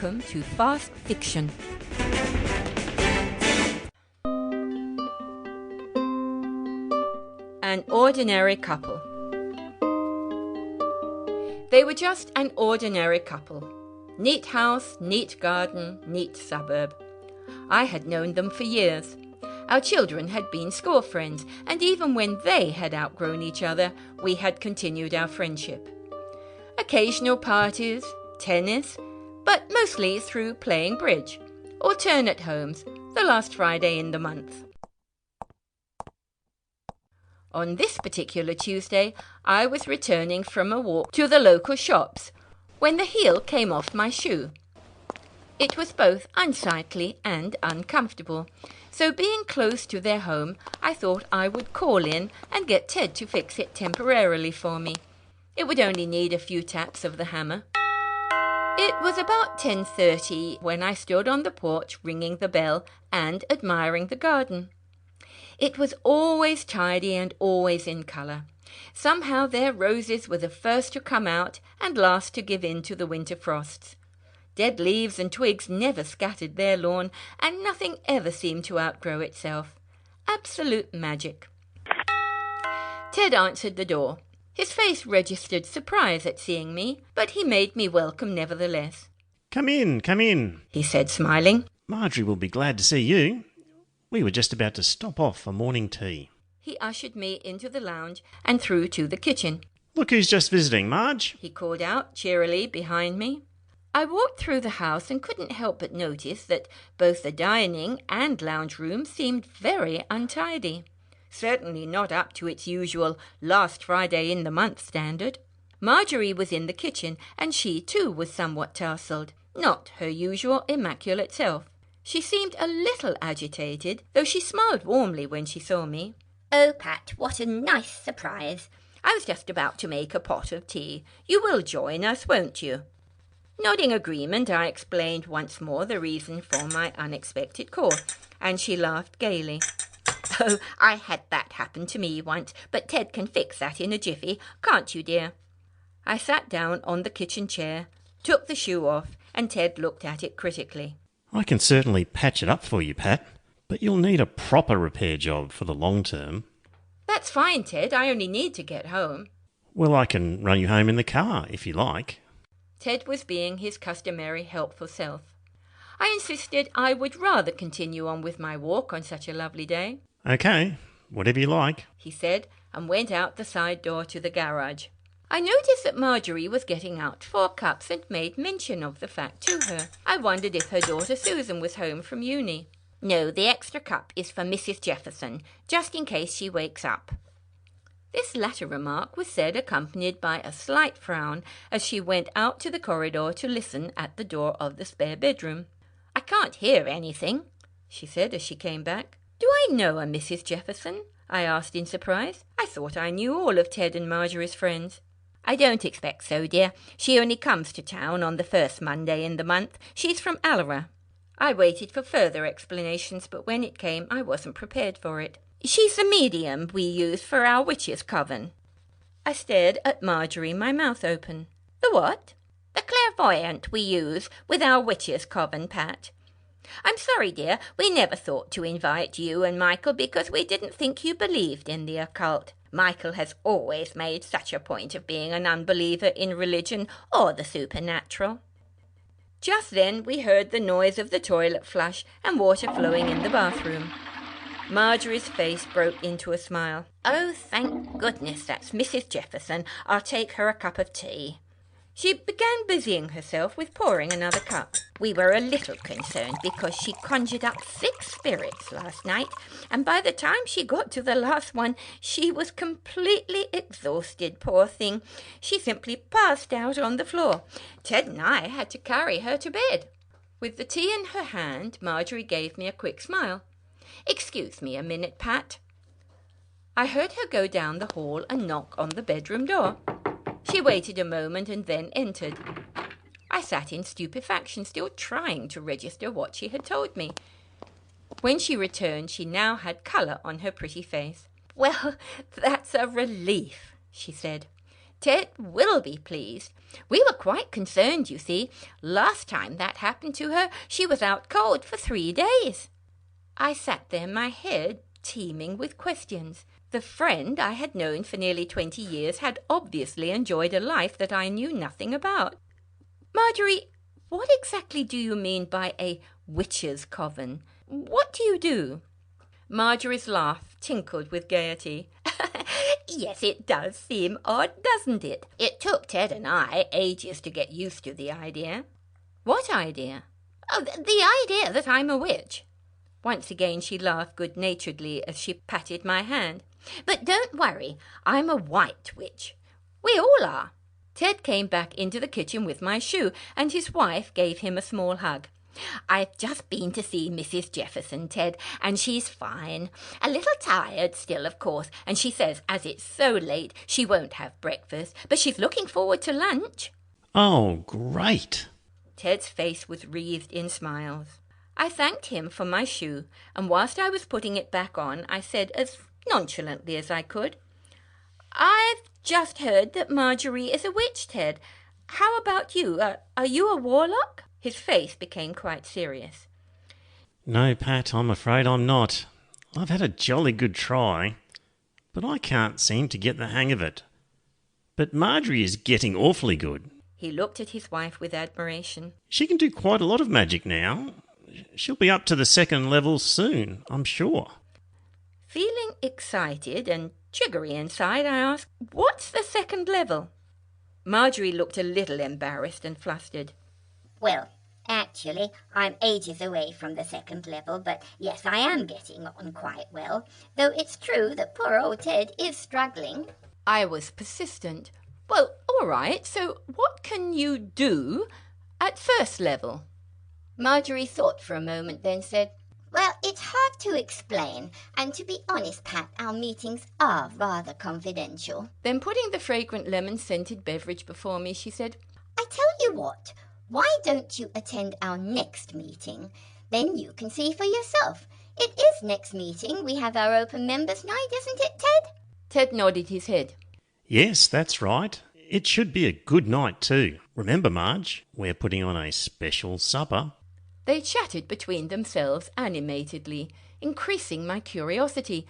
Welcome to Fast Fiction. An ordinary couple. They were just an ordinary couple. Neat house, neat garden, neat suburb. I had known them for years. Our children had been school friends, and even when they had outgrown each other, we had continued our friendship. Occasional parties, tennis, but mostly through playing bridge. Alternate homes, the last Friday in the month. On this particular Tuesday, I was returning from a walk to the local shops when the heel came off my shoe. It was both unsightly and uncomfortable, so being close to their home, I thought I would call in and get Ted to fix it temporarily for me. It would only need a few taps of the hammer. It was about 10:30 when I stood on the porch ringing the bell and admiring the garden. It was always tidy and always in colour. Somehow their roses were the first to come out and last to give in to the winter frosts. Dead leaves and twigs never scattered their lawn, and nothing ever seemed to outgrow itself. Absolute magic. Ted answered the door. His face registered surprise at seeing me, but he made me welcome nevertheless. Come in, he said, smiling. Marjorie will be glad to see you. We were just about to stop off for morning tea. He ushered me into the lounge and through to the kitchen. Look who's just visiting, Marge, he called out cheerily behind me. I walked through the house and couldn't help but notice that both the dining and lounge room seemed very untidy. Certainly not up to its usual last Friday in the month standard. Marjorie was in the kitchen, and she too was somewhat tousled, not her usual immaculate self. She seemed a little agitated, though she smiled warmly when she saw me. "Oh, Pat, what a nice surprise. I was just about to make a pot of tea. You will join us, won't you?" Nodding agreement, I explained once more the reason for my unexpected call, and she laughed gaily. "Oh, I had that happen to me once, but Ted can fix that in a jiffy, can't you, dear?" I sat down on the kitchen chair, took the shoe off, and Ted looked at it critically. I can certainly patch it up for you, Pat, but you'll need a proper repair job for the long term. That's fine, Ted. I only need to get home. Well, I can run you home in the car, if you like. Ted was being his customary helpful self. I insisted I would rather continue on with my walk on such a lovely day. OK, whatever you like, he said, and went out the side door to the garage. I noticed that Marjorie was getting out 4 cups and made mention of the fact to her. I wondered if her daughter Susan was home from uni. "No, the extra cup is for Mrs. Jefferson, just in case she wakes up." This latter remark was said accompanied by a slight frown as she went out to the corridor to listen at the door of the spare bedroom. "I can't hear anything," she said as she came back. "Do I know a Mrs. Jefferson?" I asked in surprise. I thought I knew all of Ted and Marjorie's friends. "I don't expect so, dear. She only comes to town on the first Monday in the month. She's from Allara." I waited for further explanations, but when it came, I wasn't prepared for it. "She's the medium we use for our witches' coven." I stared at Marjorie, my mouth open. "The what?" "The clairvoyant we use with our witches' coven, Pat. I'm sorry, dear, we never thought to invite you and Michael because we didn't think you believed in the occult. Michael has always made such a point of being an unbeliever in religion or the supernatural." Just then we heard the noise of the toilet flush and water flowing in the bathroom. Marjorie's face broke into a smile. "Oh, thank goodness that's Mrs. Jefferson. I'll take her a cup of tea." She began busying herself with pouring another cup. "We were a little concerned because she conjured up 6 spirits last night, and by the time she got to the last one, she was completely exhausted, poor thing. She simply passed out on the floor. Ted and I had to carry her to bed." With the tea in her hand, Marjorie gave me a quick smile. "Excuse me a minute, Pat." I heard her go down the hall and knock on the bedroom door. She waited a moment and then entered. I sat in stupefaction, still trying to register what she had told me. When she returned, she now had colour on her pretty face. "Well, that's a relief," she said. Ted will be pleased. We were quite concerned, you see. Last time that happened to her, she was out cold for 3 days. I sat there, my head teeming with questions. The friend I had known for nearly 20 years had obviously enjoyed a life that I knew nothing about. Marjorie, what exactly do you mean by a witch's coven? What do you do? Marjorie's laugh tinkled with gaiety. Yes, it does seem odd, doesn't it? It took Ted and I ages to get used to the idea. What idea? Oh, the idea that I'm a witch. Once again she laughed good-naturedly as she patted my hand. But don't worry, I'm a white witch. We all are. Ted came back into the kitchen with my shoe, and his wife gave him a small hug. I've just been to see Mrs. Jefferson, Ted, and she's fine. A little tired still, of course, and she says as it's so late she won't have breakfast, but she's looking forward to lunch. Oh, great. Ted's face was wreathed in smiles. I thanked him for my shoe, and whilst I was putting it back on, I said as nonchalantly as I could, I've just heard that Marjorie is a witch, Ted. How about you? Are you a warlock? His face became quite serious. No, Pat, I'm afraid I'm not. I've had a jolly good try, but I can't seem to get the hang of it. But Marjorie is getting awfully good. He looked at his wife with admiration. She can do quite a lot of magic now. She'll be up to the 2nd level soon, I'm sure. Feeling excited and jiggery inside, I asked, What's the 2nd level? Marjorie looked a little embarrassed and flustered. Well, actually, I'm ages away from the 2nd level, but yes, I am getting on quite well, though it's true that poor old Ted is struggling. I was persistent. Well, all right, so what can you do at 1st level? Marjorie thought for a moment, then said, Well, it's hard to explain, and to be honest, Pat, our meetings are rather confidential. Then putting the fragrant lemon-scented beverage before me, she said, I tell you what, why don't you attend our next meeting? Then you can see for yourself. It is next meeting. We have our open members night, isn't it, Ted? Ted nodded his head. Yes, that's right. It should be a good night too. Remember, Marge, we're putting on a special supper. They chatted between themselves animatedly, increasing my curiosity,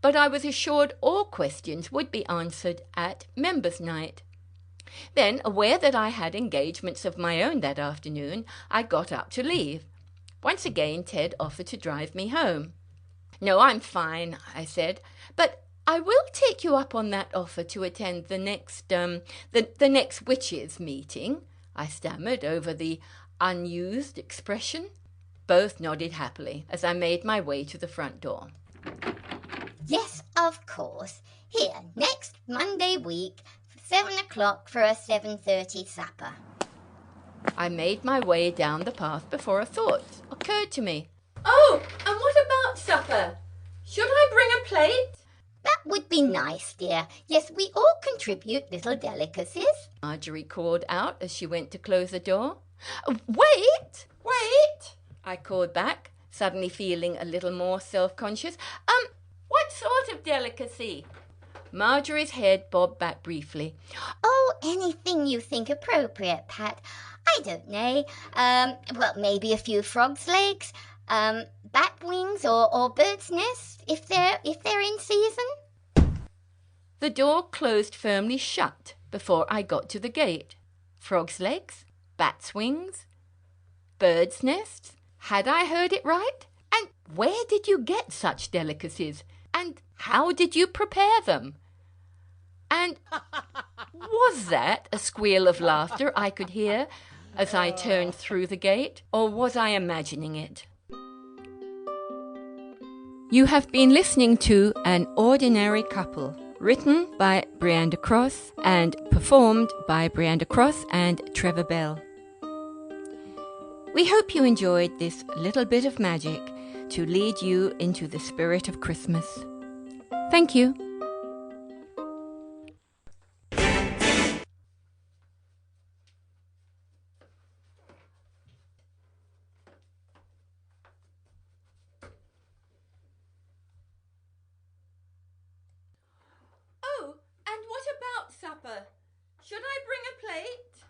but I was assured all questions would be answered at members' night. Then, aware that I had engagements of my own that afternoon, I got up to leave. Once again, Ted offered to drive me home. No, I'm fine, I said, but I will take you up on that offer to attend the next witches' meeting, I stammered over the unused expression. Both nodded happily as I made my way to the front door. Yes, of course. Here, next Monday week, 7 o'clock for a 7:30 supper. I made my way down the path before a thought occurred to me. Oh, and what about supper? Should I bring a plate? That would be nice, dear. Yes, we all contribute little delicacies. Marjorie called out as she went to close the door. Wait! I called back, suddenly feeling a little more self-conscious. What sort of delicacy? Marjorie's head bobbed back briefly. Oh, anything you think appropriate, Pat. I don't know. Well, maybe a few frog's legs, bat wings or bird's nests, if they're in season. The door closed firmly shut before I got to the gate. Frog's legs? Bat's wings? Bird's nests? Had I heard it right? And where did you get such delicacies? And how did you prepare them? And was that a squeal of laughter I could hear as I turned through the gate, or was I imagining it? You have been listening to An Ordinary Couple, written by Brianda Cross and performed by Brianda Cross and Trevor Bell. We hope you enjoyed this little bit of magic to lead you into the spirit of Christmas. Thank you. Oh, and what about supper? Should I bring a plate?